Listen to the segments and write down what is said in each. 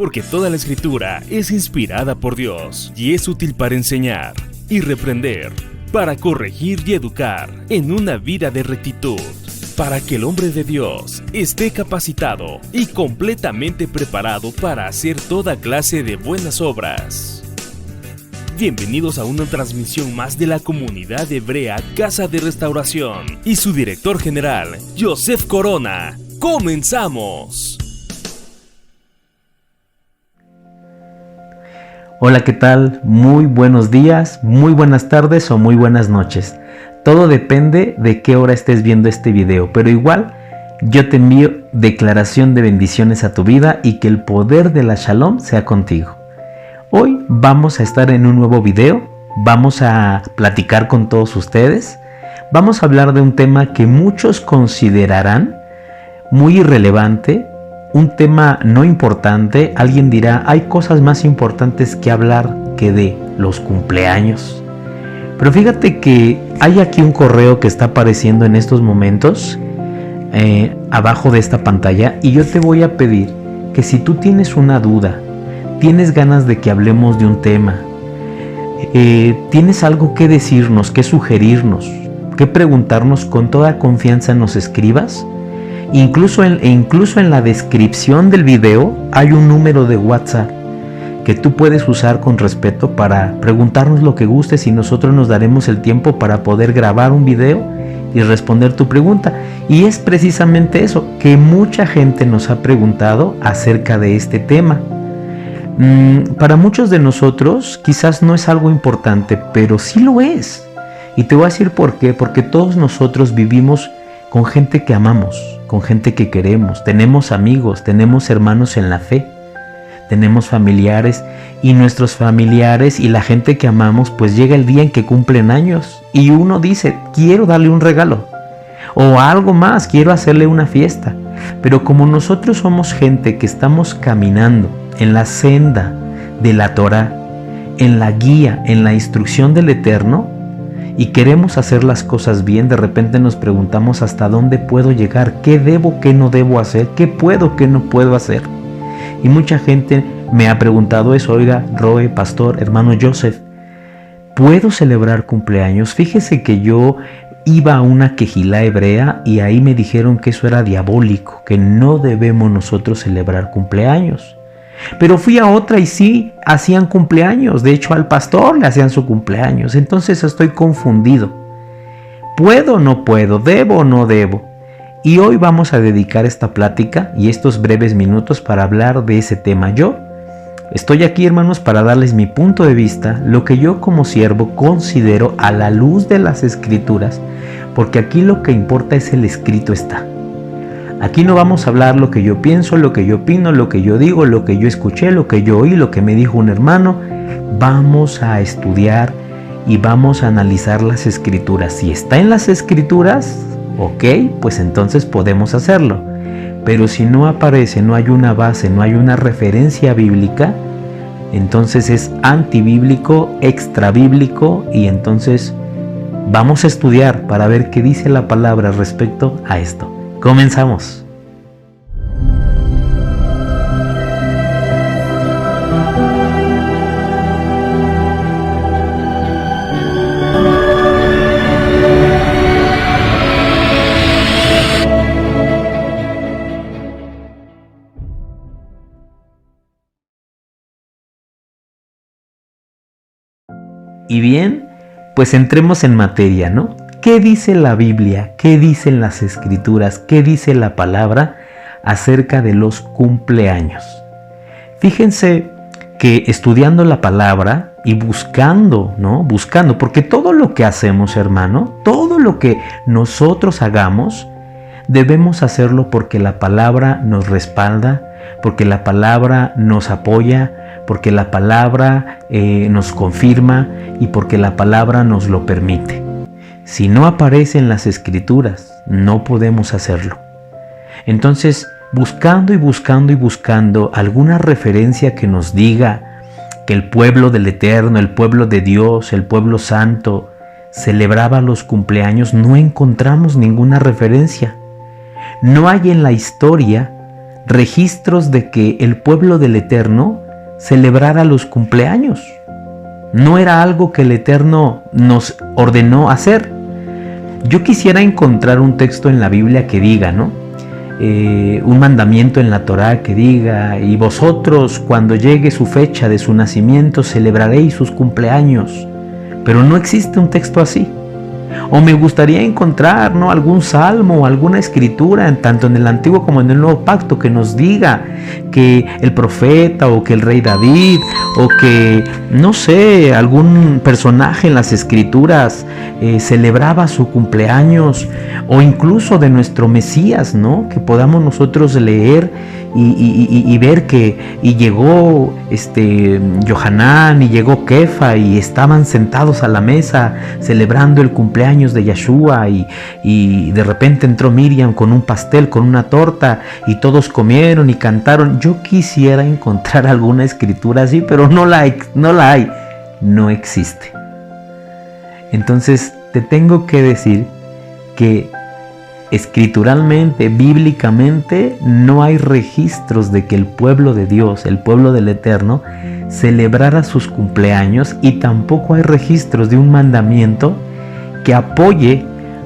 porque toda la Escritura es inspirada por Dios y es útil para enseñar y reprender, para corregir y educar en una vida de rectitud, para que el hombre de Dios esté capacitado y completamente preparado para hacer toda clase de buenas obras. Bienvenidos a una transmisión más de la comunidad hebrea Casa de Restauración y su director general, Joseph Corona. ¡Comenzamos! Hola, ¿qué tal? Muy buenos días, muy buenas tardes o muy buenas noches. Todo depende de qué hora estés viendo este video, pero igual yo te envío declaración de bendiciones a tu vida y que el poder de la Shalom sea contigo. Hoy vamos a estar en un nuevo video, vamos a platicar con todos ustedes, vamos a hablar de un tema que muchos considerarán muy irrelevante, un tema no importante. Alguien dirá, hay cosas más importantes que hablar que de los cumpleaños. Pero fíjate que hay aquí un correo que está apareciendo en estos momentos abajo de esta pantalla, y yo te voy a pedir que si tú tienes una duda, tienes ganas de que hablemos de un tema, tienes algo que decirnos, que sugerirnos, que preguntarnos, con toda confianza nos escribas. Incluso en la descripción del video hay un número de WhatsApp que tú puedes usar con respeto para preguntarnos lo que gustes, y nosotros nos daremos el tiempo para poder grabar un video y responder tu pregunta. Y es precisamente eso, que mucha gente nos ha preguntado acerca de este tema. Para muchos de nosotros quizás no es algo importante, pero sí lo es. Y te voy a decir por qué. Porque todos nosotros vivimos con gente que amamos, con gente que queremos, tenemos amigos, tenemos hermanos en la fe, tenemos familiares, y nuestros familiares y la gente que amamos, pues llega el día en que cumplen años y uno dice, quiero darle un regalo o algo más, quiero hacerle una fiesta. Pero como nosotros somos gente que estamos caminando en la senda de la Torá, en la guía, en la instrucción del Eterno, y queremos hacer las cosas bien, de repente nos preguntamos hasta dónde puedo llegar, qué debo, qué no debo hacer, qué puedo, qué no puedo hacer. Y mucha gente me ha preguntado eso. Oiga, Roe, pastor, hermano Joseph, ¿puedo celebrar cumpleaños? Fíjese que yo iba a una quejilá hebrea y ahí me dijeron que eso era diabólico, que no debemos nosotros celebrar cumpleaños. Pero fui a otra y sí hacían cumpleaños. De hecho, al pastor le hacían su cumpleaños. Entonces estoy confundido. ¿Puedo o no puedo? ¿Debo o no debo? Y hoy vamos a dedicar esta plática y estos breves minutos para hablar de ese tema. Yo estoy aquí, hermanos, para darles mi punto de vista, lo que yo como siervo considero a la luz de las Escrituras, porque aquí lo que importa es el escrito está. Aquí no vamos a hablar lo que yo pienso, lo que yo opino, lo que yo digo, lo que yo escuché, lo que yo oí, lo que me dijo un hermano. Vamos a estudiar y vamos a analizar las Escrituras. Si está en las Escrituras, ok, pues entonces podemos hacerlo. Pero si no aparece, no hay una base, no hay una referencia bíblica, entonces es antibíblico, extrabíblico, y entonces vamos a estudiar para ver qué dice la palabra respecto a esto. Comenzamos. Y bien, pues entremos en materia, ¿no? ¿Qué dice la Biblia? ¿Qué dicen las Escrituras? ¿Qué dice la palabra acerca de los cumpleaños? Fíjense que estudiando la palabra y buscando, ¿no? Buscando, porque todo lo que hacemos, hermano, todo lo que nosotros hagamos, debemos hacerlo porque la palabra nos respalda, porque la palabra nos apoya, porque la palabra nos confirma y porque la palabra nos lo permite. Si no aparece en las Escrituras, no podemos hacerlo. Entonces, buscando y buscando y buscando alguna referencia que nos diga que el pueblo del Eterno, el pueblo de Dios, el pueblo santo, celebraba los cumpleaños, no encontramos ninguna referencia. No hay en la historia registros de que el pueblo del Eterno celebrara los cumpleaños. No era algo que el Eterno nos ordenó hacer. Yo quisiera encontrar un texto en la Biblia que diga, ¿no? Un mandamiento en la Torá que diga: y vosotros, cuando llegue su fecha de su nacimiento, celebraréis sus cumpleaños. Pero no existe un texto así. O me gustaría encontrar, ¿no?, algún salmo o alguna escritura, tanto en el Antiguo como en el Nuevo Pacto, que nos diga que el profeta o que el rey David o que, no sé, algún personaje en las escrituras celebraba su cumpleaños, o incluso de nuestro Mesías, ¿no?, que podamos nosotros leer y ver que llegó Yohanan y llegó Kefa y estaban sentados a la mesa celebrando el cumpleaños de Yeshua, y de repente entró Miriam con un pastel, con una torta, y todos comieron y cantaron. Yo quisiera encontrar alguna escritura así, pero no la hay, no existe. Entonces te tengo que decir que escrituralmente, bíblicamente, no hay registros de que el pueblo de Dios, el pueblo del Eterno, celebrara sus cumpleaños, y tampoco hay registros de un mandamiento que apoye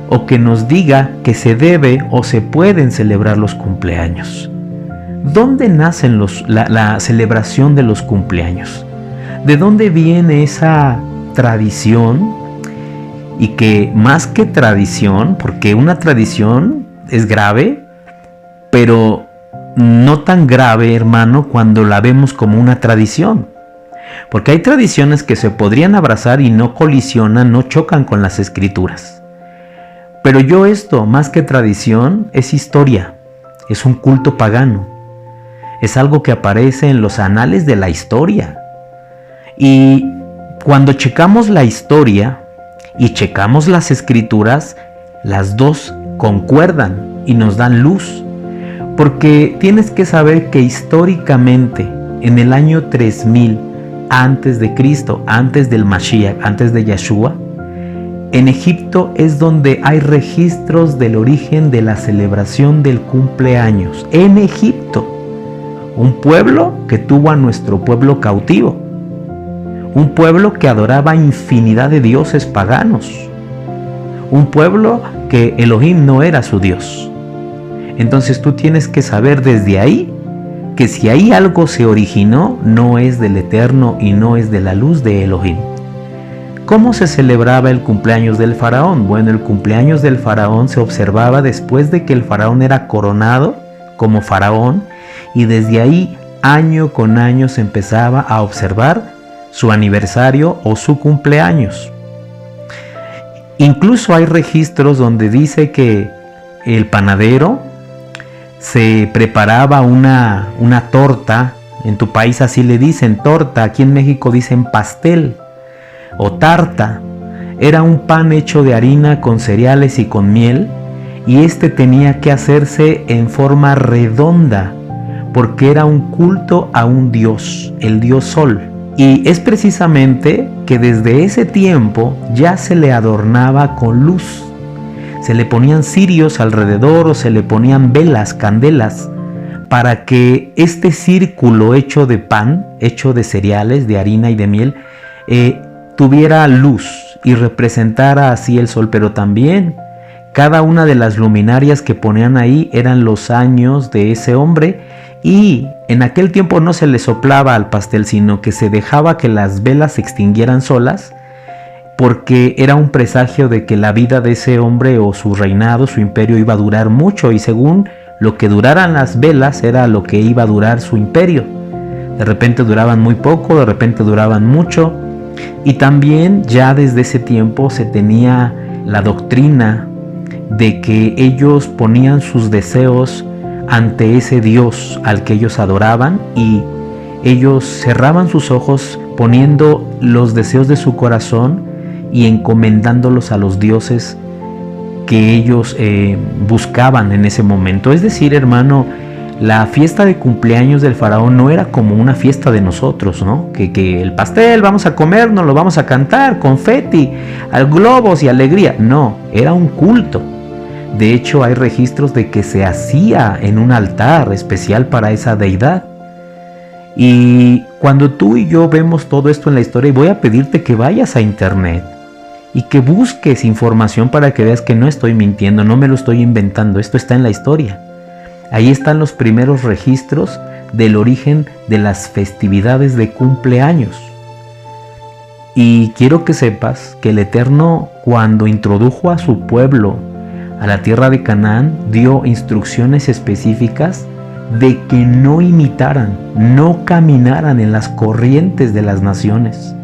o que nos diga que se debe o se pueden celebrar los cumpleaños. ¿Dónde nace la celebración de los cumpleaños? ¿De dónde viene esa tradición? Y que más que tradición, porque una tradición es grave, pero no tan grave, hermano, cuando la vemos como una tradición. Porque hay tradiciones que se podrían abrazar y no colisionan, no chocan con las escrituras. Pero esto, más que tradición, es historia, es un culto pagano, es algo que aparece en los anales de la historia. Y cuando checamos la historia y checamos las escrituras, las dos concuerdan y nos dan luz. Porque tienes que saber que históricamente, en el año 3000 antes de Cristo, antes del Mashiach, antes de Yeshua, en Egipto es donde hay registros del origen de la celebración del cumpleaños. En Egipto, un pueblo que tuvo a nuestro pueblo cautivo, un pueblo que adoraba infinidad de dioses paganos, un pueblo que Elohim no era su Dios. Entonces tú tienes que saber desde ahí que si ahí algo se originó, no es del Eterno y no es de la luz de Elohim. ¿Cómo se celebraba el cumpleaños del faraón? Bueno, el cumpleaños del faraón se observaba después de que el faraón era coronado como faraón, y desde ahí año con año se empezaba a observar su aniversario o su cumpleaños. Incluso hay registros donde dice que el panadero se preparaba una torta. En tu país así le dicen torta, aquí en México dicen pastel o tarta. Era un pan hecho de harina con cereales y con miel, y tenía que hacerse en forma redonda porque era un culto a un dios, el dios Sol. Y es precisamente que desde ese tiempo ya se le adornaba con luz. Se le ponían cirios alrededor o se le ponían velas, candelas, para que este círculo hecho de pan, hecho de cereales, de harina y de miel, tuviera luz y representara así el sol. Pero también cada una de las luminarias que ponían ahí eran los años de ese hombre, y en aquel tiempo no se le soplaba al pastel, sino que se dejaba que las velas se extinguieran solas, porque era un presagio de que la vida de ese hombre o su reinado, su imperio, iba a durar mucho, y según lo que duraran las velas era lo que iba a durar su imperio. De repente duraban muy poco, de repente duraban mucho. Y también ya desde ese tiempo se tenía la doctrina de que ellos ponían sus deseos ante ese Dios al que ellos adoraban, y ellos cerraban sus ojos poniendo los deseos de su corazón y encomendándolos a los dioses que ellos buscaban en ese momento. Es decir, hermano, la fiesta de cumpleaños del faraón no era como una fiesta de nosotros, ¿no? Que el pastel, vamos a comer, nos lo vamos a cantar, confeti, globos y alegría. No, era un culto. De hecho, hay registros de que se hacía en un altar especial para esa deidad. Y cuando tú y yo vemos todo esto en la historia, y voy a pedirte que vayas a internet y que busques información para que veas que no estoy mintiendo, no me lo estoy inventando, esto está en la historia. Ahí están los primeros registros del origen de las festividades de cumpleaños. Y quiero que sepas que el Eterno, cuando introdujo a su pueblo a la tierra de Canaán, dio instrucciones específicas de que no imitaran, no caminaran en las corrientes de las naciones.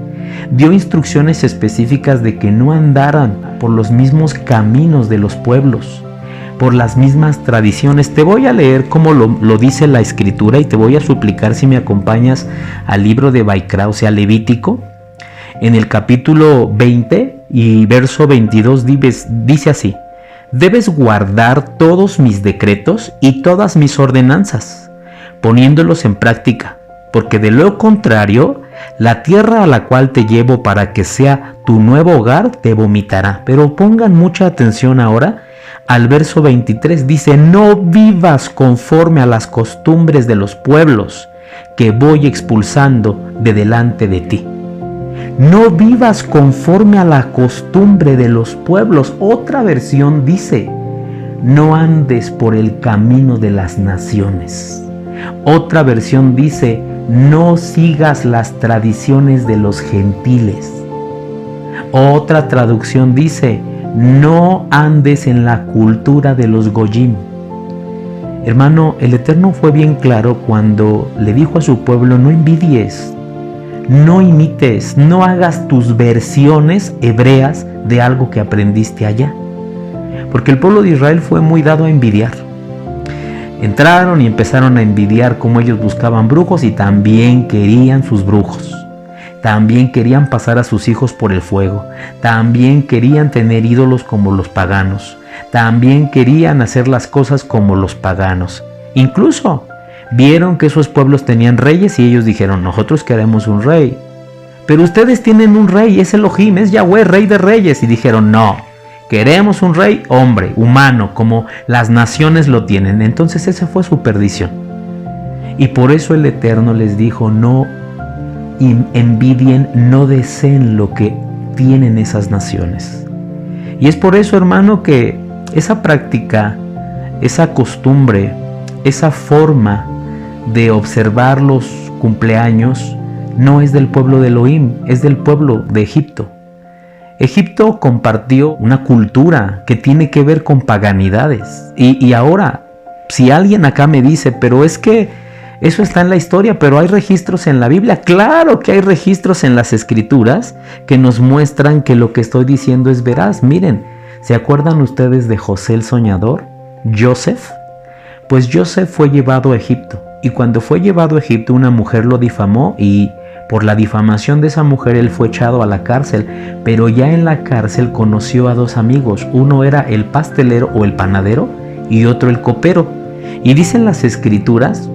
Dio instrucciones específicas de que no andaran por los mismos caminos de los pueblos, por las mismas tradiciones. Te voy a leer como lo dice la Escritura y te voy a suplicar si me acompañas al libro de Baikra, o sea, Levítico, en el capítulo 20 y verso 22 dice así: debes guardar todos mis decretos y todas mis ordenanzas, poniéndolos en práctica, porque de lo contrario, la tierra a la cual te llevo para que sea tu nuevo hogar te vomitará. Pero pongan mucha atención ahora al verso 23, dice: no vivas conforme a las costumbres de los pueblos que voy expulsando de delante de ti. No vivas conforme a la costumbre de los pueblos. Otra versión dice: no andes por el camino de las naciones. Otra versión dice: no sigas las tradiciones de los gentiles. Otra traducción dice: no andes en la cultura de los goyim. Hermano, el Eterno fue bien claro cuando le dijo a su pueblo: no envidies, no imites, no hagas tus versiones hebreas de algo que aprendiste allá. Porque el pueblo de Israel fue muy dado a envidiar. Entraron y empezaron a envidiar cómo ellos buscaban brujos y también querían sus brujos. También querían pasar a sus hijos por el fuego. También querían tener ídolos como los paganos. También querían hacer las cosas como los paganos. Incluso vieron que esos pueblos tenían reyes y ellos dijeron: nosotros queremos un rey. Pero ustedes tienen un rey, es Elohim, es Yahweh, rey de reyes. Y dijeron: no, queremos un rey hombre, humano, como las naciones lo tienen. Entonces esa fue su perdición. Y por eso el Eterno les dijo: no envidien, no deseen lo que tienen esas naciones. Y es por eso, hermano, que esa práctica, esa costumbre, esa forma de observar los cumpleaños no es del pueblo de Elohim, es del pueblo de Egipto. Egipto compartió una cultura que tiene que ver con paganidades. Y ahora, si alguien acá me dice: pero es que eso está en la historia, pero hay registros en la Biblia. Claro que hay registros en las Escrituras que nos muestran que lo que estoy diciendo es veraz. Miren, ¿se acuerdan ustedes de José el soñador? Joseph. Pues Joseph fue llevado a Egipto. Y cuando fue llevado a Egipto, una mujer lo difamó y por la difamación de esa mujer él fue echado a la cárcel. Pero ya en la cárcel conoció a dos amigos. Uno era el pastelero o el panadero y otro el copero. Y dicen las Escrituras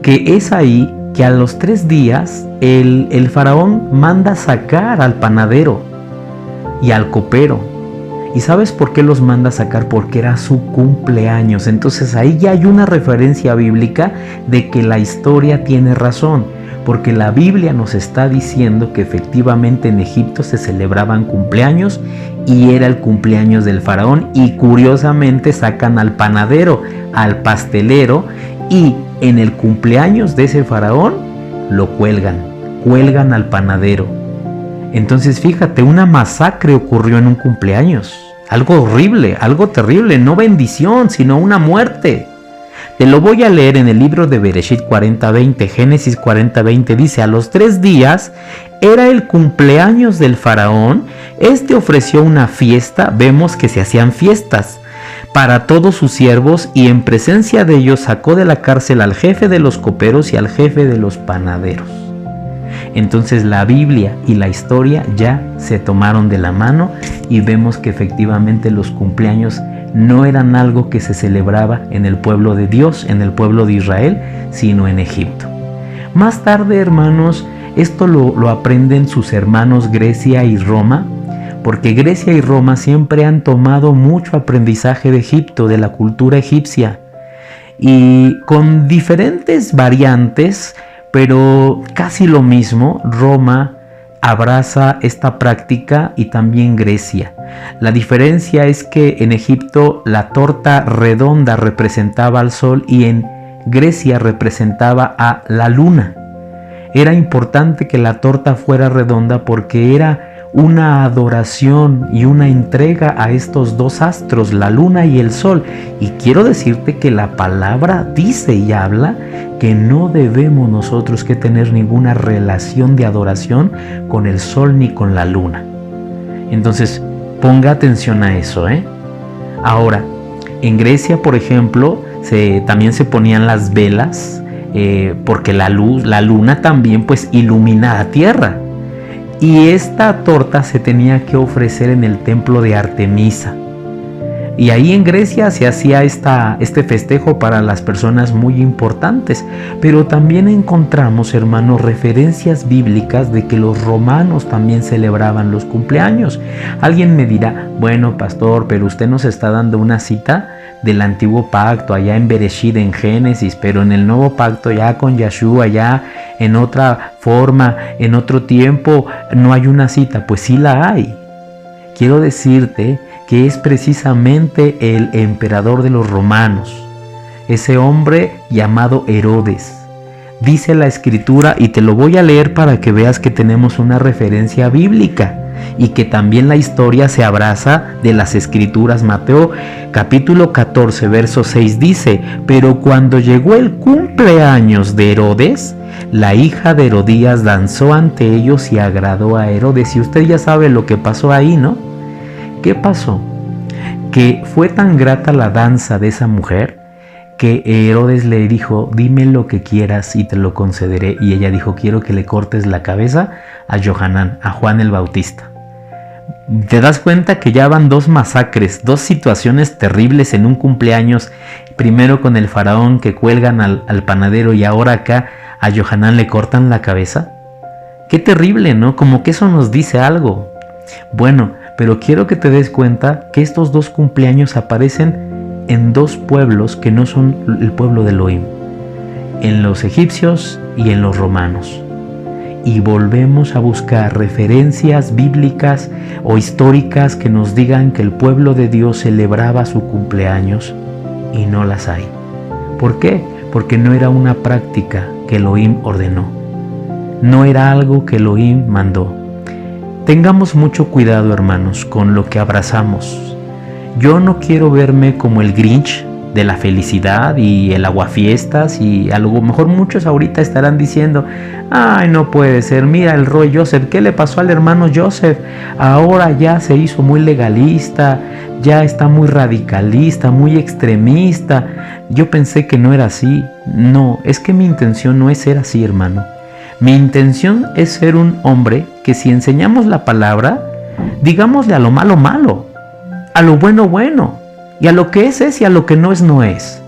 que es ahí que a los 3 días el faraón manda sacar al panadero y al copero. ¿Y sabes por qué los manda sacar? Porque era su cumpleaños. Entonces ahí ya hay una referencia bíblica de que la historia tiene razón, porque la Biblia nos está diciendo que efectivamente en Egipto se celebraban cumpleaños y era el cumpleaños del faraón, y curiosamente sacan al panadero, al pastelero, y en el cumpleaños de ese faraón lo cuelgan al panadero. Entonces fíjate, una masacre ocurrió en un cumpleaños, algo horrible, algo terrible, no bendición, sino una muerte. Te lo voy a leer en el libro de Bereshit 40:20, Génesis 40:20, dice: a los 3 días era el cumpleaños del faraón, este ofreció una fiesta, vemos que se hacían fiestas para todos sus siervos, y en presencia de ellos sacó de la cárcel al jefe de los coperos y al jefe de los panaderos. Entonces la Biblia y la historia ya se tomaron de la mano y vemos que efectivamente los cumpleaños no eran algo que se celebraba en el pueblo de Dios, en el pueblo de Israel, sino en Egipto. Más tarde, hermanos, esto lo aprenden sus hermanos Grecia y Roma, porque Grecia y Roma siempre han tomado mucho aprendizaje de Egipto, de la cultura egipcia, y con diferentes variantes, pero casi lo mismo. Roma abraza esta práctica y también Grecia. La diferencia es que en Egipto la torta redonda representaba al sol y en Grecia representaba a la luna. Era importante que la torta fuera redonda porque era una adoración y una entrega a estos dos astros, la luna y el sol. Y quiero decirte que la palabra dice y habla que no debemos nosotros que tener ninguna relación de adoración con el sol ni con la luna. Entonces, ponga atención a eso, Ahora, en Grecia, por ejemplo, también se ponían las velas, porque la luna también pues ilumina la tierra. Y esta torta se tenía que ofrecer en el templo de Artemisa. Y ahí en Grecia se hacía este festejo para las personas muy importantes. Pero también encontramos, hermanos, referencias bíblicas de que los romanos también celebraban los cumpleaños. Alguien me dirá, bueno, pastor, pero usted nos está dando una cita del antiguo pacto, allá en Bereshit, en Génesis, pero en el nuevo pacto, ya con Yeshua, ya en otra forma, en otro tiempo, no hay una cita. Pues sí la hay. Quiero decirte que es precisamente el emperador de los romanos, ese hombre llamado Herodes. Dice la escritura, y te lo voy a leer para que veas que tenemos una referencia bíblica y que también la historia se abraza de las escrituras. Mateo capítulo 14 verso 6 dice: pero cuando llegó el cumpleaños de Herodes, la hija de Herodías danzó ante ellos y agradó a Herodes. Y usted ya sabe lo que pasó ahí, ¿no? ¿Qué pasó? Que fue tan grata la danza de esa mujer que Herodes le dijo: dime lo que quieras y te lo concederé. Y ella dijo: quiero que le cortes la cabeza a Johanán, a Juan el Bautista. ¿Te das cuenta que ya van dos masacres, dos situaciones terribles en un cumpleaños? Primero con el faraón que cuelgan al panadero, y ahora acá a Johanán le cortan la cabeza. Qué terrible, ¿no? Como que eso nos dice algo. Bueno, pero quiero que te des cuenta que estos dos cumpleaños aparecen en dos pueblos que no son el pueblo de Elohim, en los egipcios y en los romanos. Y volvemos a buscar referencias bíblicas o históricas que nos digan que el pueblo de Dios celebraba su cumpleaños, y no las hay. ¿Por qué? Porque no era una práctica que Elohim ordenó, no era algo que Elohim mandó. Tengamos mucho cuidado, hermanos, con lo que abrazamos. Yo no quiero verme como el Grinch de la felicidad y el aguafiestas, y a lo mejor muchos ahorita estarán diciendo: ay, no puede ser, mira el Roy Joseph, ¿qué le pasó al hermano Joseph? Ahora ya se hizo muy legalista, ya está muy radicalista, muy extremista. Yo pensé que no era así. No, es que mi intención no es ser así, hermano. Mi intención es ser un hombre que, si enseñamos la palabra, digámosle a lo malo malo, a lo bueno bueno, y a lo que es y a lo que no es.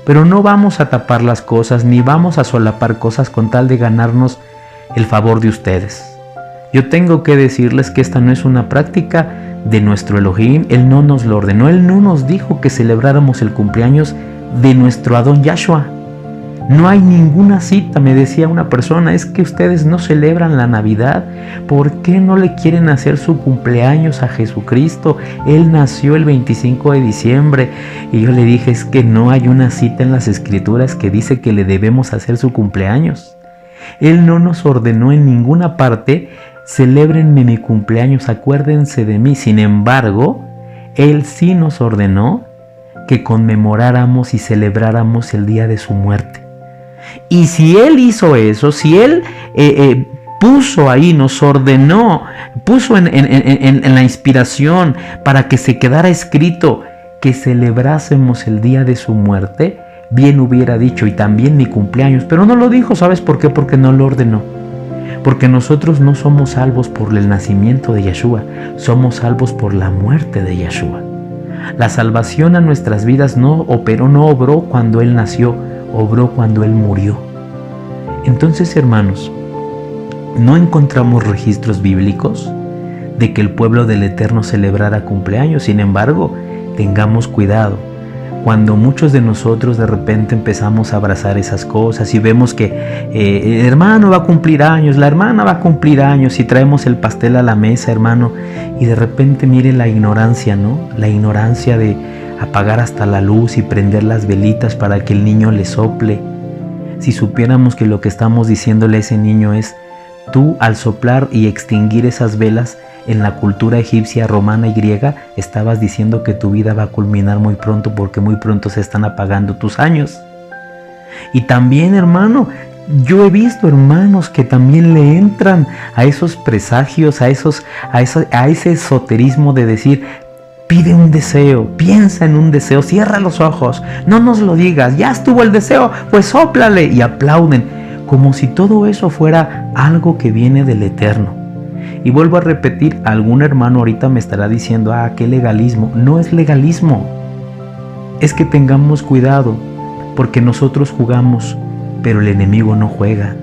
Pero no vamos a tapar las cosas, ni vamos a solapar cosas con tal de ganarnos el favor de ustedes. Yo tengo que decirles que esta no es una práctica de nuestro Elohim. Él no nos lo ordenó, Él no nos dijo que celebráramos el cumpleaños de nuestro Adón Yahshua. No hay ninguna cita. Me decía una persona: es que ustedes no celebran la Navidad, ¿por qué no le quieren hacer su cumpleaños a Jesucristo? Él nació el 25 de diciembre. Y yo le dije: es que no hay una cita en las escrituras que dice que le debemos hacer su cumpleaños. Él no nos ordenó en ninguna parte: celébrenme mi cumpleaños, acuérdense de mí. Sin embargo, Él sí nos ordenó que conmemoráramos y celebráramos el día de su muerte. Y si Él hizo eso, si Él puso ahí, nos ordenó, puso en la inspiración para que se quedara escrito que celebrásemos el día de su muerte, bien hubiera dicho: y también mi cumpleaños. Pero no lo dijo. ¿Sabes por qué? Porque no lo ordenó. Porque nosotros no somos salvos por el nacimiento de Yeshua, somos salvos por la muerte de Yeshua. La salvación a nuestras vidas no obró cuando Él nació, obró cuando Él murió. Entonces, hermanos, no encontramos registros bíblicos de que el pueblo del Eterno celebrara cumpleaños. Sin embargo, tengamos cuidado. Cuando muchos de nosotros de repente empezamos a abrazar esas cosas y vemos que el hermano va a cumplir años, la hermana va a cumplir años, y traemos el pastel a la mesa, hermano, y de repente mire la ignorancia, ¿no? La ignorancia de apagar hasta la luz y prender las velitas para que el niño le sople. Si supiéramos que lo que estamos diciéndole a ese niño es: tú, al soplar y extinguir esas velas, en la cultura egipcia, romana y griega, estabas diciendo que tu vida va a culminar muy pronto, porque muy pronto se están apagando tus años. Y también, hermano, yo he visto hermanos que también le entran a esos presagios, a ese esoterismo de decir: pide un deseo, piensa en un deseo, cierra los ojos, no nos lo digas, ya estuvo el deseo, pues sóplale, y aplauden, como si todo eso fuera algo que viene del Eterno. Y vuelvo a repetir, algún hermano ahorita me estará diciendo: qué legalismo. No es legalismo, es que tengamos cuidado, porque nosotros jugamos, pero el enemigo no juega.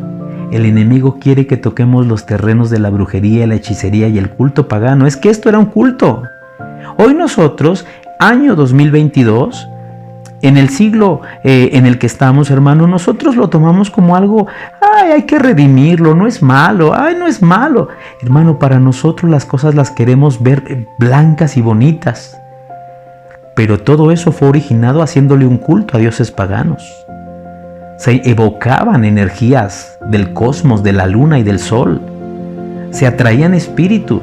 El enemigo quiere que toquemos los terrenos de la brujería, la hechicería y el culto pagano. Es que esto era un culto. Hoy nosotros, año 2022, en el siglo en el que estamos, hermano, nosotros lo tomamos como algo: hay que redimirlo, no es malo, no es malo. Hermano, para nosotros las cosas las queremos ver blancas y bonitas. Pero todo eso fue originado haciéndole un culto a dioses paganos. Se evocaban energías del cosmos, de la luna y del sol. Se atraían espíritus.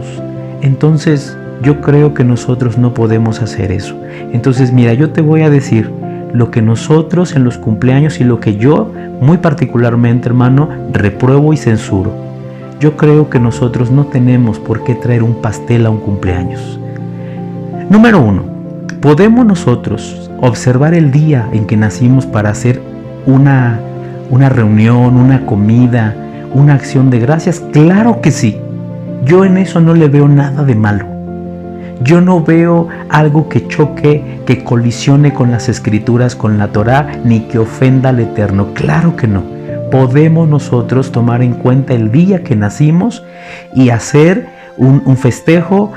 Entonces, yo creo que nosotros no podemos hacer eso. Entonces, mira, yo te voy a decir lo que nosotros en los cumpleaños y lo que yo muy particularmente, hermano, repruebo y censuro. Yo creo que nosotros no tenemos por qué traer un pastel a un cumpleaños. Número 1, ¿podemos nosotros observar el día en que nacimos para hacer una reunión, una comida, una acción de gracias? Claro que sí. Yo en eso no le veo nada de malo. Yo no veo algo que choque, que colisione con las escrituras, con la Torá, ni que ofenda al Eterno. Claro que no. Podemos nosotros tomar en cuenta el día que nacimos y hacer un festejo,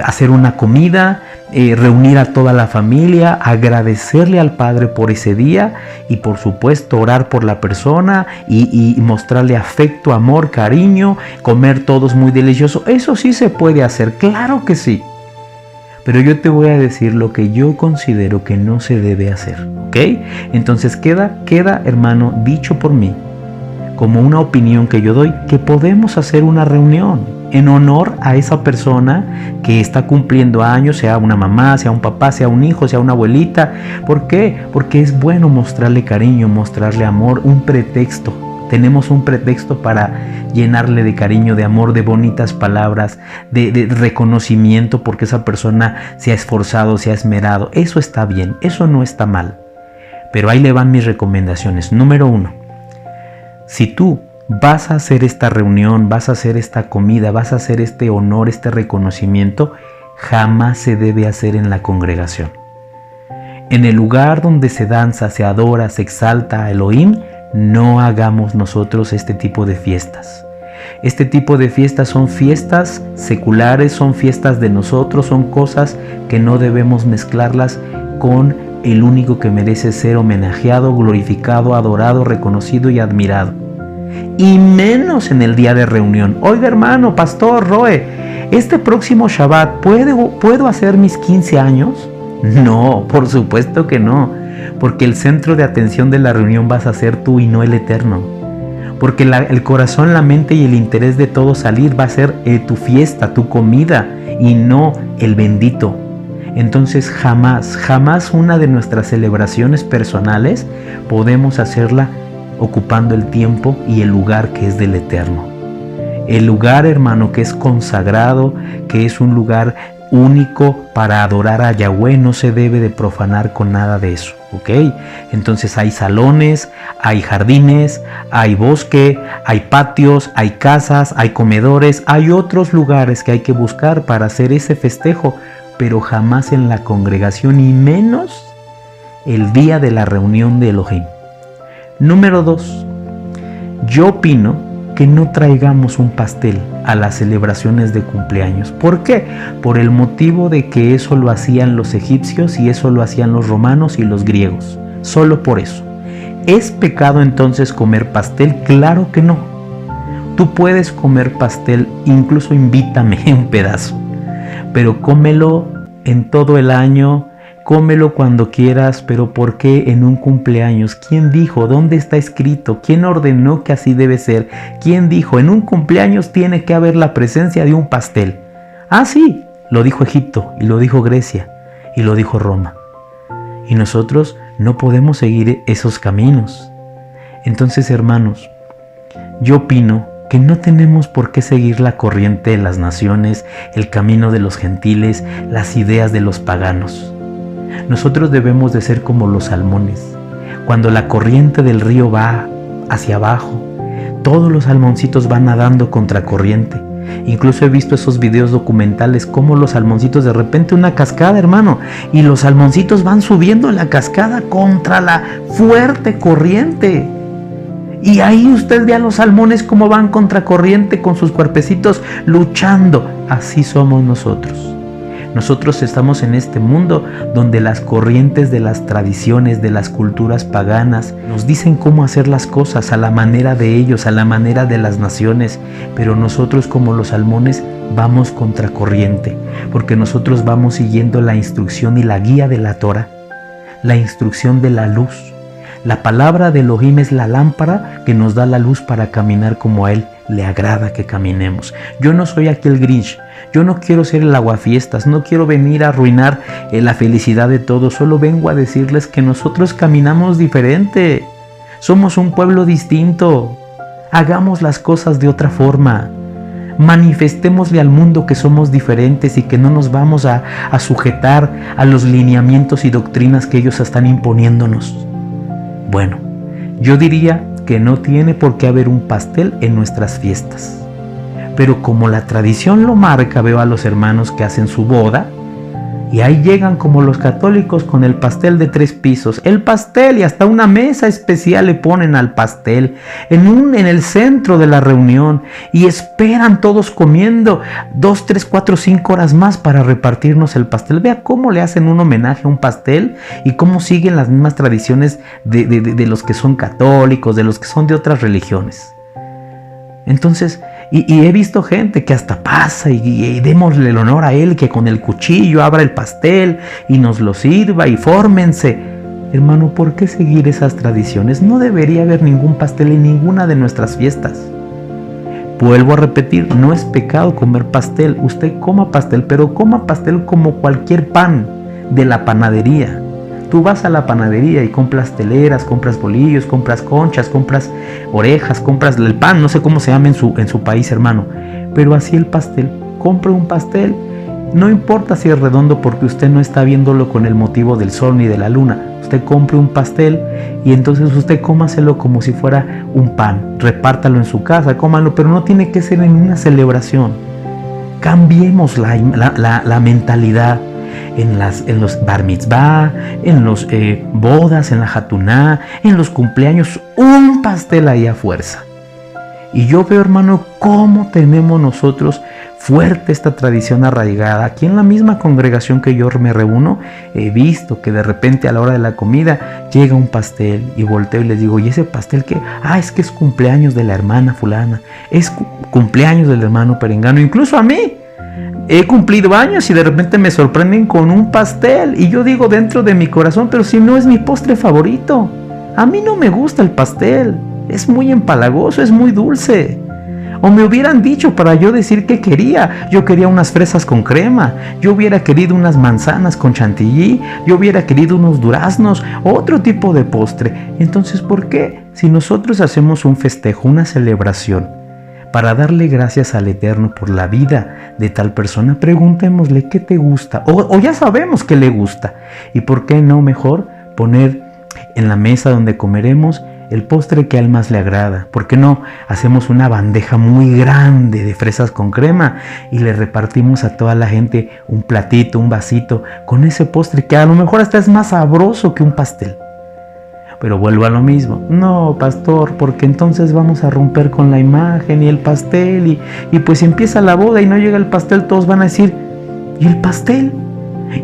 hacer una comida, reunir a toda la familia, agradecerle al Padre por ese día y por supuesto orar por la persona y mostrarle afecto, amor, cariño, comer todos muy delicioso. Eso sí se puede hacer, claro que sí. Pero yo te voy a decir lo que yo considero que no se debe hacer, ¿ok? Entonces queda, hermano, dicho por mí, como una opinión que yo doy, que podemos hacer una reunión en honor a esa persona que está cumpliendo años, sea una mamá, sea un papá, sea un hijo, sea una abuelita. ¿Por qué? Porque es bueno mostrarle cariño, mostrarle amor, un pretexto. Tenemos un pretexto para llenarle de cariño, de amor, de bonitas palabras, de reconocimiento porque esa persona se ha esforzado, se ha esmerado. Eso está bien, eso no está mal. Pero ahí le van mis recomendaciones. Número 1, si tú vas a hacer esta reunión, vas a hacer esta comida, vas a hacer este honor, este reconocimiento, jamás se debe hacer en la congregación. En el lugar donde se danza, se adora, se exalta a Elohim, no hagamos nosotros este tipo de fiestas. Este tipo de fiestas son fiestas seculares, son fiestas de nosotros, son cosas que no debemos mezclarlas con el único que merece ser homenajeado, glorificado, adorado, reconocido y admirado. Y menos en el día de reunión. Oiga, hermano, pastor, Roe, este próximo Shabbat, ¿puedo hacer mis 15 años? No, por supuesto que no. Porque el centro de atención de la reunión vas a ser tú y no el Eterno. Porque el corazón, la mente y el interés de todo salir va a ser tu fiesta, tu comida y no el bendito. Entonces jamás una de nuestras celebraciones personales podemos hacerla ocupando el tiempo y el lugar que es del Eterno. El lugar, hermano, que es consagrado, que es un lugar único para adorar a Yahweh, no se debe de profanar con nada de eso, ¿ok? Entonces hay salones, hay jardines, hay bosque, hay patios, hay casas, hay comedores, hay otros lugares que hay que buscar para hacer ese festejo, pero jamás en la congregación y menos el día de la reunión de Elohim. Número 2, yo opino que no traigamos un pastel a las celebraciones de cumpleaños. ¿Por qué? Por el motivo de que eso lo hacían los egipcios y eso lo hacían los romanos y los griegos. Solo por eso. ¿Es pecado entonces comer pastel? Claro que no. Tú puedes comer pastel, incluso invítame un pedazo, pero cómelo en todo el año, cómelo cuando quieras, pero ¿por qué en un cumpleaños? ¿Quién dijo? ¿Dónde está escrito? ¿Quién ordenó que así debe ser? ¿Quién dijo? En un cumpleaños tiene que haber la presencia de un pastel. Ah, sí, lo dijo Egipto, y lo dijo Grecia, y lo dijo Roma. Y nosotros no podemos seguir esos caminos. Entonces, hermanos, yo opino que no tenemos por qué seguir la corriente de las naciones, el camino de los gentiles, las ideas de los paganos. Nosotros debemos de ser como los salmones. Cuando la corriente del río va hacia abajo, todos los salmoncitos van nadando contra corriente. Incluso he visto esos videos documentales como los salmoncitos, de repente una cascada, hermano, y los salmoncitos van subiendo la cascada contra la fuerte corriente. Y ahí usted ve a los salmones cómo van contra corriente con sus cuerpecitos luchando. Así somos nosotros. Nosotros estamos en este mundo donde las corrientes de las tradiciones, de las culturas paganas, nos dicen cómo hacer las cosas a la manera de ellos, a la manera de las naciones. Pero nosotros, como los salmones, vamos contra corriente, porque nosotros vamos siguiendo la instrucción y la guía de la Torah, la instrucción de la luz. La palabra de Elohim es la lámpara que nos da la luz para caminar como a Él le agrada que caminemos. Yo no soy aquel Grinch, yo no quiero ser el aguafiestas, no quiero venir a arruinar la felicidad de todos, solo vengo a decirles que nosotros caminamos diferente, somos un pueblo distinto, hagamos las cosas de otra forma, manifestémosle al mundo que somos diferentes y que no nos vamos a sujetar a los lineamientos y doctrinas que ellos están imponiéndonos. Bueno, yo diría que no tiene por qué haber un pastel en nuestras fiestas. Pero como la tradición lo marca, veo a los hermanos que hacen su boda y ahí llegan como los católicos con el pastel de 3 pisos. El pastel, y hasta una mesa especial le ponen al pastel en el centro de la reunión y esperan todos comiendo 2, 3, 4, 5 horas más para repartirnos el pastel. Vea cómo le hacen un homenaje a un pastel y cómo siguen las mismas tradiciones de los que son católicos, de los que son de otras religiones. Entonces, y he visto gente que hasta pasa y démosle el honor a él, que con el cuchillo abra el pastel y nos lo sirva y fórmense. Hermano, ¿por qué seguir esas tradiciones? No debería haber ningún pastel en ninguna de nuestras fiestas. Vuelvo a repetir, no es pecado comer pastel. Usted coma pastel, pero coma pastel como cualquier pan de la panadería. Tú vas a la panadería y compras teleras, compras bolillos, compras conchas, compras orejas, compras el pan, no sé cómo se llama en su país, hermano. Pero así el pastel, compre un pastel, no importa si es redondo porque usted no está viéndolo con el motivo del sol ni de la luna. Usted compre un pastel y entonces usted cómaselo como si fuera un pan. Repártalo en su casa, cómalo, pero no tiene que ser en una celebración. Cambiemos la mentalidad. En los bar mitzvah, en los bodas, en la hatuná, en los cumpleaños, un pastel ahí a fuerza. Y yo veo, hermano, cómo tenemos nosotros fuerte esta tradición arraigada. Aquí en la misma congregación que yo me reúno, he visto que de repente a la hora de la comida llega un pastel y volteo y les digo, ¿y ese pastel qué? Ah, es que es cumpleaños de la hermana fulana, es cumpleaños del hermano perengano, incluso a mí. He cumplido años y de repente me sorprenden con un pastel y yo digo dentro de mi corazón, pero si no es mi postre favorito, a mí no me gusta el pastel, es muy empalagoso, es muy dulce. O me hubieran dicho para yo decir qué quería. Yo quería unas fresas con crema, yo hubiera querido unas manzanas con chantilly, yo hubiera querido unos duraznos, otro tipo de postre. Entonces, ¿por qué? Si nosotros hacemos un festejo, una celebración, para darle gracias al Eterno por la vida de tal persona, preguntémosle qué te gusta, o ya sabemos qué le gusta, y por qué no mejor poner en la mesa donde comeremos el postre que a él más le agrada. ¿Por qué no hacemos una bandeja muy grande de fresas con crema y le repartimos a toda la gente un platito, un vasito con ese postre que a lo mejor hasta es más sabroso que un pastel? Pero vuelvo a lo mismo. No, pastor, porque entonces vamos a romper con la imagen y el pastel y pues si empieza la boda y no llega el pastel, todos van a decir, ¿y el pastel?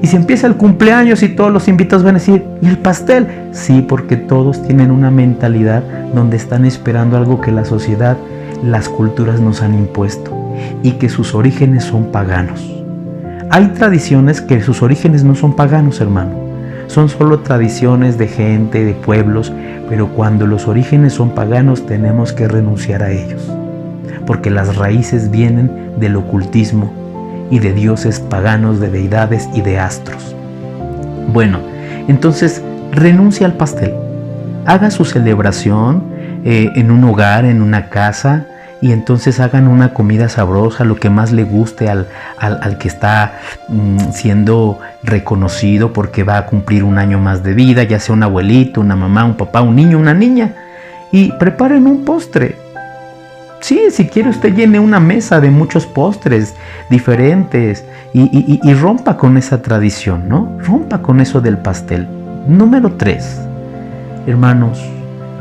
Y si empieza el cumpleaños y todos los invitados van a decir, ¿y el pastel? Sí, porque todos tienen una mentalidad donde están esperando algo que la sociedad, las culturas nos han impuesto y que sus orígenes son paganos. Hay tradiciones que sus orígenes no son paganos, hermano. Son solo tradiciones de gente, de pueblos, pero cuando los orígenes son paganos tenemos que renunciar a ellos, porque las raíces vienen del ocultismo y de dioses paganos, de deidades y de astros. Bueno, entonces renuncia al pastel, haga su celebración en un hogar, en una casa, y entonces hagan una comida sabrosa, lo que más le guste al que está siendo reconocido porque va a cumplir un año más de vida, ya sea un abuelito, una mamá, un papá, un niño, una niña, y preparen un postre. Sí, si quiere usted llene una mesa de muchos postres diferentes y rompa con esa tradición, ¿no? Rompa con eso del pastel. Número 3, hermanos,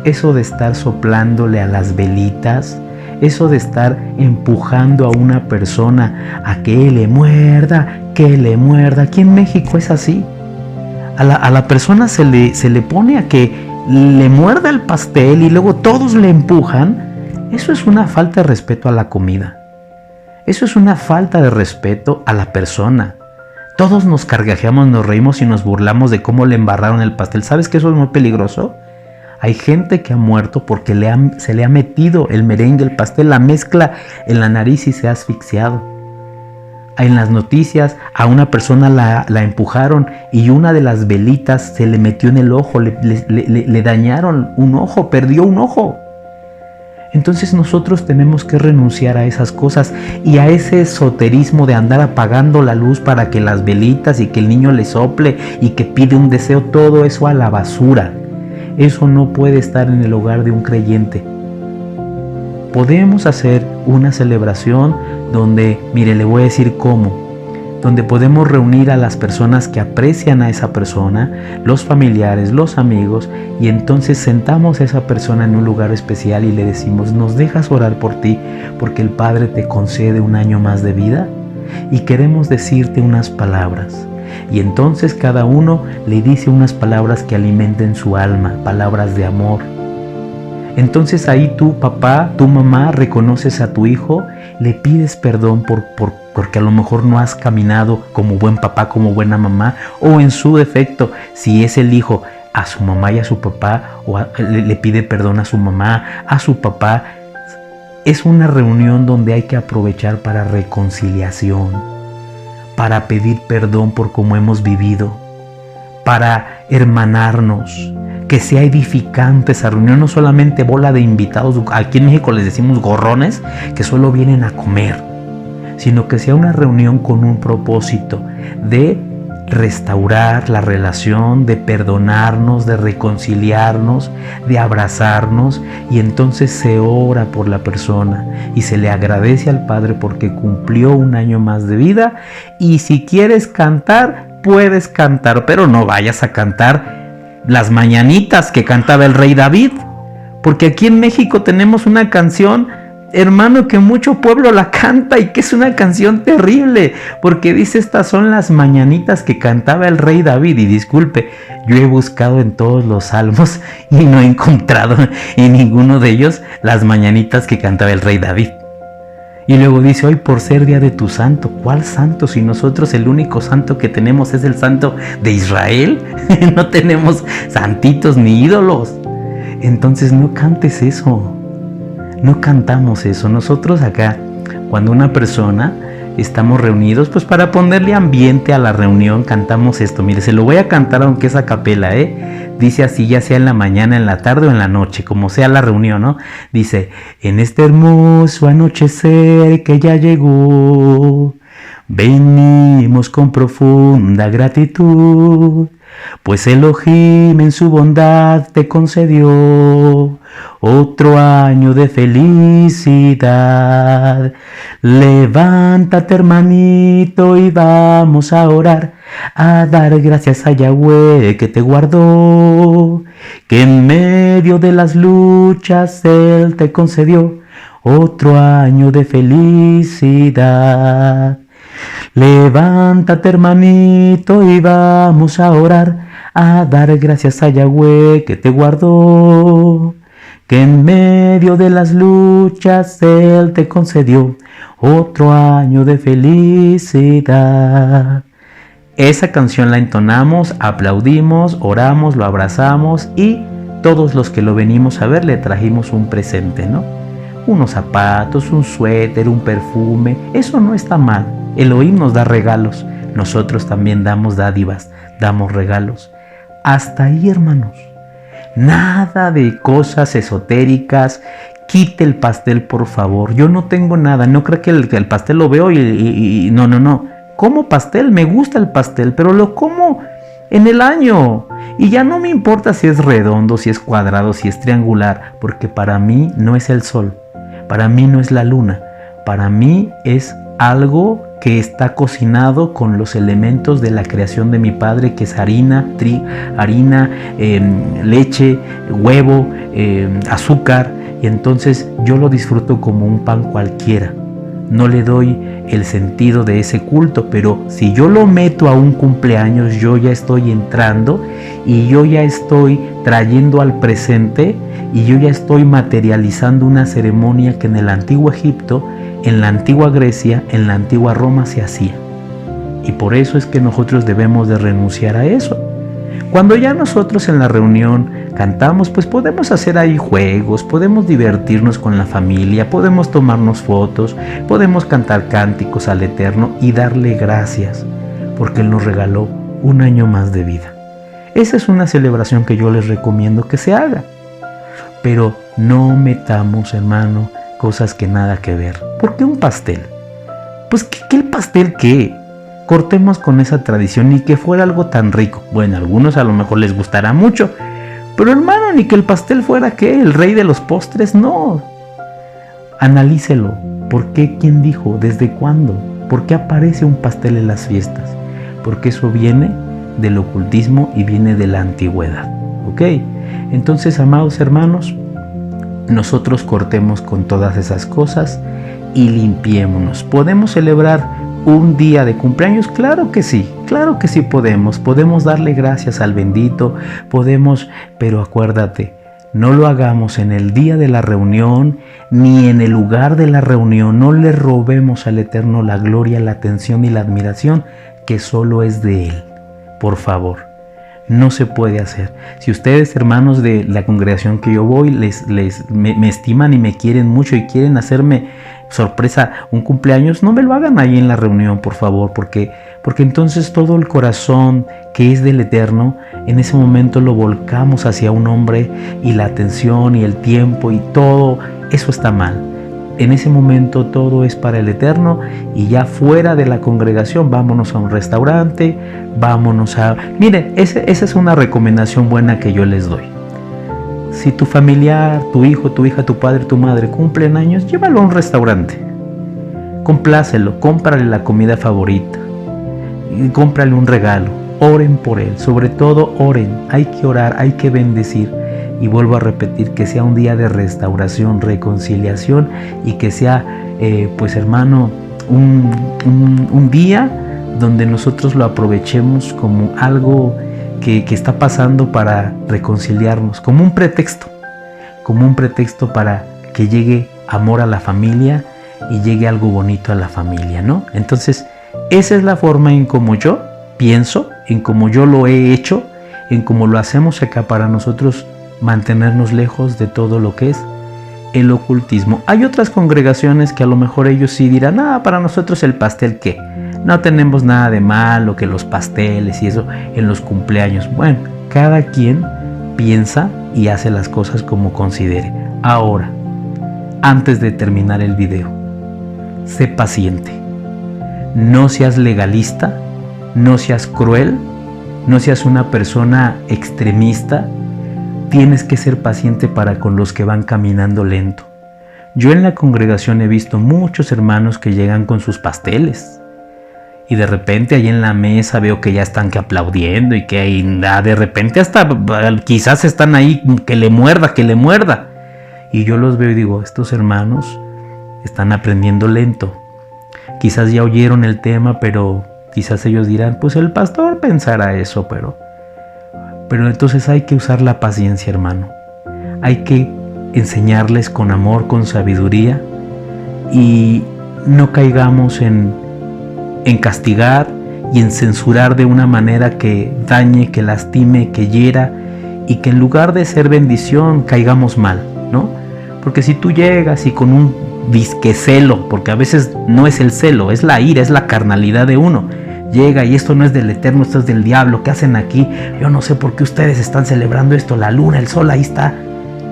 eso de estar soplándole a las velitas, eso de estar empujando a una persona a que le muerda. Aquí en México es así. A la persona se le pone a que le muerda el pastel y luego todos le empujan. Eso es una falta de respeto a la comida. Eso es una falta de respeto a la persona. Todos nos carcajeamos, nos reímos y nos burlamos de cómo le embarraron el pastel. ¿Sabes que eso es muy peligroso? Hay gente que ha muerto porque se le ha metido el merengue, el pastel, la mezcla en la nariz y se ha asfixiado. En las noticias a una persona la empujaron y una de las velitas se le metió en el ojo, le dañaron un ojo, perdió un ojo. Entonces nosotros tenemos que renunciar a esas cosas y a ese esoterismo de andar apagando la luz para que las velitas y que el niño le sople y que pide un deseo, todo eso a la basura. Eso no puede estar en el hogar de un creyente. Podemos hacer una celebración donde, mire, le voy a decir cómo, donde podemos reunir a las personas que aprecian a esa persona, los familiares, los amigos, y entonces sentamos a esa persona en un lugar especial y le decimos, ¿nos dejas orar por ti porque el Padre te concede un año más de vida? Y queremos decirte unas palabras. Y entonces cada uno le dice unas palabras que alimenten su alma, palabras de amor. Entonces ahí tú, papá, tu mamá, reconoces a tu hijo, le pides perdón porque a lo mejor no has caminado como buen papá, como buena mamá, o en su defecto, si es el hijo, a su mamá y a su papá, le pide perdón a su mamá, a su papá. Es una reunión donde hay que aprovechar para reconciliación, para pedir perdón por cómo hemos vivido, para hermanarnos, que sea edificante esa reunión, no solamente bola de invitados, aquí en México les decimos gorrones, que solo vienen a comer, sino que sea una reunión con un propósito de restaurar la relación, de perdonarnos, de reconciliarnos, de abrazarnos, y entonces se ora por la persona y se le agradece al Padre porque cumplió un año más de vida. Y si quieres cantar, puedes cantar, pero no vayas a cantar las mañanitas que cantaba el rey David, porque aquí en México tenemos una canción, hermano, que mucho pueblo la canta y que es una canción terrible, porque dice, estas son las mañanitas que cantaba el rey David. Y disculpe, yo he buscado en todos los salmos y no he encontrado en ninguno de ellos las mañanitas que cantaba el rey David. Y luego dice, hoy por ser día de tu santo. ¿Cuál santo? Si nosotros el único santo que tenemos es el santo de Israel. No tenemos santitos ni ídolos. Entonces no cantes eso. No cantamos eso. Nosotros acá, cuando una persona estamos reunidos, pues para ponerle ambiente a la reunión, cantamos esto. Mire, se lo voy a cantar aunque es a capela, Dice así, ya sea en la mañana, en la tarde o en la noche, como sea la reunión, ¿no? Dice, en este hermoso anochecer que ya llegó, venimos con profunda gratitud pues Elohim en su bondad te concedió otro año de felicidad. Levántate, hermanito, y vamos a orar, a dar gracias a Yahweh que te guardó, que en medio de las luchas Él te concedió otro año de felicidad. Levántate, hermanito, y vamos a orar, a dar gracias a Yahweh que te guardó, que en medio de las luchas Él te concedió otro año de felicidad. Esa canción la entonamos, aplaudimos, oramos, lo abrazamos y todos los que lo venimos a ver le trajimos un presente, ¿no? Unos zapatos, un suéter, un perfume. Eso no está mal. Elohim nos da regalos. Nosotros también damos dádivas, damos regalos. Hasta ahí, hermanos. Nada de cosas esotéricas. Quite el pastel, por favor. Yo no tengo nada. No creo que el pastel lo veo y no. Como pastel, me gusta el pastel, pero lo como en el año. Y ya no me importa si es redondo, si es cuadrado, si es triangular, porque para mí no es el sol. Para mí no es la luna, para mí es algo que está cocinado con los elementos de la creación de mi padre, que es harina, leche, huevo, azúcar, y entonces yo lo disfruto como un pan cualquiera. No le doy el sentido de ese culto, pero si yo lo meto a un cumpleaños, yo ya estoy entrando y yo ya estoy trayendo al presente y yo ya estoy materializando una ceremonia que en el antiguo Egipto, en la antigua Grecia, en la antigua Roma se hacía. Y por eso es que nosotros debemos de renunciar a eso. Cuando ya nosotros en la reunión cantamos, pues podemos hacer ahí juegos, podemos divertirnos con la familia, podemos tomarnos fotos, podemos cantar cánticos al Eterno y darle gracias, porque Él nos regaló un año más de vida. Esa es una celebración que yo les recomiendo que se haga. Pero no metamos, hermano, cosas que nada que ver. ¿Por qué un pastel? Pues, ¿qué el pastel qué? Cortemos con esa tradición, ni que fuera algo tan rico. Bueno, a algunos a lo mejor les gustará mucho, pero hermano, ni que el pastel fuera ¿qué? El rey de los postres, no. Analícelo. ¿Por qué? ¿Quién dijo? ¿Desde cuándo? ¿Por qué aparece un pastel en las fiestas? Porque eso viene del ocultismo y viene de la antigüedad. ¿Ok? Entonces, amados hermanos, nosotros cortemos con todas esas cosas y limpiémonos. ¿Podemos celebrar un día de cumpleaños? Claro que sí podemos darle gracias al bendito, pero acuérdate, no lo hagamos en el día de la reunión, ni en el lugar de la reunión. No le robemos al Eterno la gloria, la atención y la admiración que solo es de Él. Por favor, no se puede hacer. Si ustedes, hermanos de la congregación que yo voy, me estiman y me quieren mucho y quieren hacerme sorpresa un cumpleaños, no me lo hagan ahí en la reunión, por favor, porque entonces todo el corazón que es del Eterno, en ese momento lo volcamos hacia un hombre y la atención y el tiempo y todo, eso está mal. En ese momento todo es para el Eterno y ya fuera de la congregación, vámonos a un restaurante, Mire, esa es una recomendación buena que yo les doy. Si tu familiar, tu hijo, tu hija, tu padre, tu madre cumplen años, llévalo a un restaurante. Complácelo, cómprale la comida favorita, y cómprale un regalo. Oren por él, sobre todo oren. Hay que orar, hay que bendecir. Y vuelvo a repetir, que sea un día de restauración, reconciliación y que sea, pues hermano, un día donde nosotros lo aprovechemos como algo que está pasando para reconciliarnos, como un pretexto para que llegue amor a la familia y llegue algo bonito a la familia, ¿no? Entonces, esa es la forma en como yo pienso, en como yo lo he hecho, en como lo hacemos acá para nosotros mantenernos lejos de todo lo que es el ocultismo. Hay otras congregaciones que a lo mejor ellos sí dirán, para nosotros el pastel ¿qué? No tenemos nada de malo que los pasteles y eso en los cumpleaños. Bueno, cada quien piensa y hace las cosas como considere. Ahora, antes de terminar el video, sé paciente. No seas legalista, no seas cruel no seas una persona extremista, tienes que ser paciente para con los que van caminando lento. Yo en la congregación he visto muchos hermanos que llegan con sus pasteles y de repente ahí en la mesa veo que ya están que aplaudiendo y que ahí, de repente hasta quizás están ahí que le muerda. Y yo los veo y digo, estos hermanos están aprendiendo lento. Quizás ya oyeron el tema, pero quizás ellos dirán, pues el pastor pensará eso, pero entonces hay que usar la paciencia, hermano. Hay que enseñarles con amor, con sabiduría, y no caigamos en castigar y en censurar de una manera que dañe, que lastime, que hiera, y que en lugar de ser bendición caigamos mal, ¿no? Porque si tú llegas y con un disque celo, porque a veces no es el celo, es la ira, es la carnalidad de uno, llega y esto no es del Eterno, esto es del diablo, ¿qué hacen aquí? Yo no sé por qué ustedes están celebrando esto, la luna, el sol, ahí está.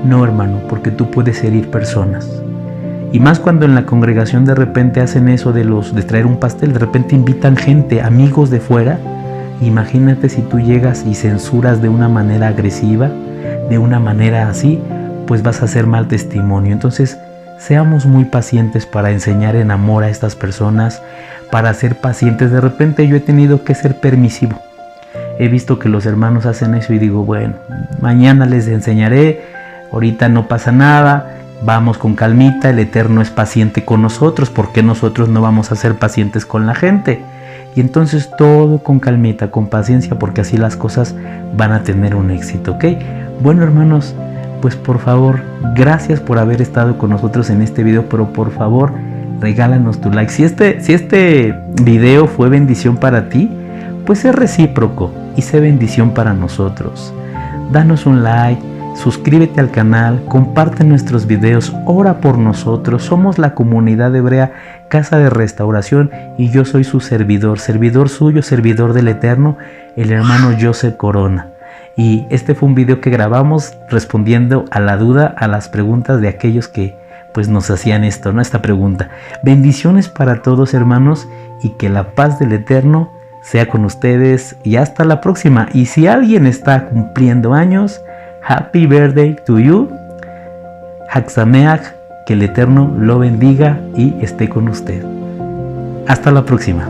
No, hermano, porque tú puedes herir personas. Y más cuando en la congregación de repente hacen eso de traer un pastel, de repente invitan gente, amigos de fuera. Imagínate si tú llegas y censuras de una manera agresiva, de una manera así, pues vas a hacer mal testimonio. Entonces, seamos muy pacientes para enseñar en amor a estas personas, para ser pacientes. De repente yo he tenido que ser permisivo. He visto que los hermanos hacen eso y digo, bueno, mañana les enseñaré, ahorita no pasa nada, vamos con calmita, el Eterno es paciente con nosotros, ¿por qué nosotros no vamos a ser pacientes con la gente? Y entonces todo con calmita, con paciencia, porque así las cosas van a tener un éxito, ¿ok? Bueno, hermanos, pues por favor, gracias por haber estado con nosotros en este video, pero por favor, regálanos tu like. Si este video fue bendición para ti, pues es recíproco y sé bendición para nosotros. Danos un like, suscríbete al canal, comparte nuestros videos, ora por nosotros. Somos la comunidad hebrea Casa de Restauración y yo soy su servidor suyo, servidor del Eterno, el hermano Joseph Corona. Y este fue un video que grabamos respondiendo a la duda, a las preguntas de aquellos que pues nos hacían esto, ¿no? Esta pregunta. Bendiciones para todos, hermanos, y que la paz del Eterno sea con ustedes y hasta la próxima. Y si alguien está cumpliendo años, Happy birthday to you. Hag Sameach, que el Eterno lo bendiga y esté con usted. Hasta la próxima.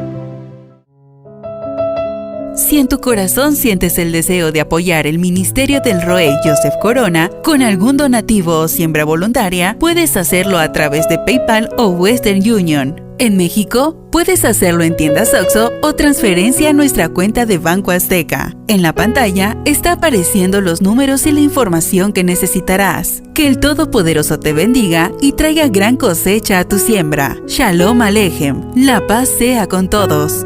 Si en tu corazón sientes el deseo de apoyar el ministerio del Roey Joseph Corona con algún donativo o siembra voluntaria, puedes hacerlo a través de PayPal o Western Union. En México, puedes hacerlo en tiendas OXXO o transferencia a nuestra cuenta de Banco Azteca. En la pantalla está apareciendo los números y la información que necesitarás. Que el Todopoderoso te bendiga y traiga gran cosecha a tu siembra. Shalom Alejem. La paz sea con todos.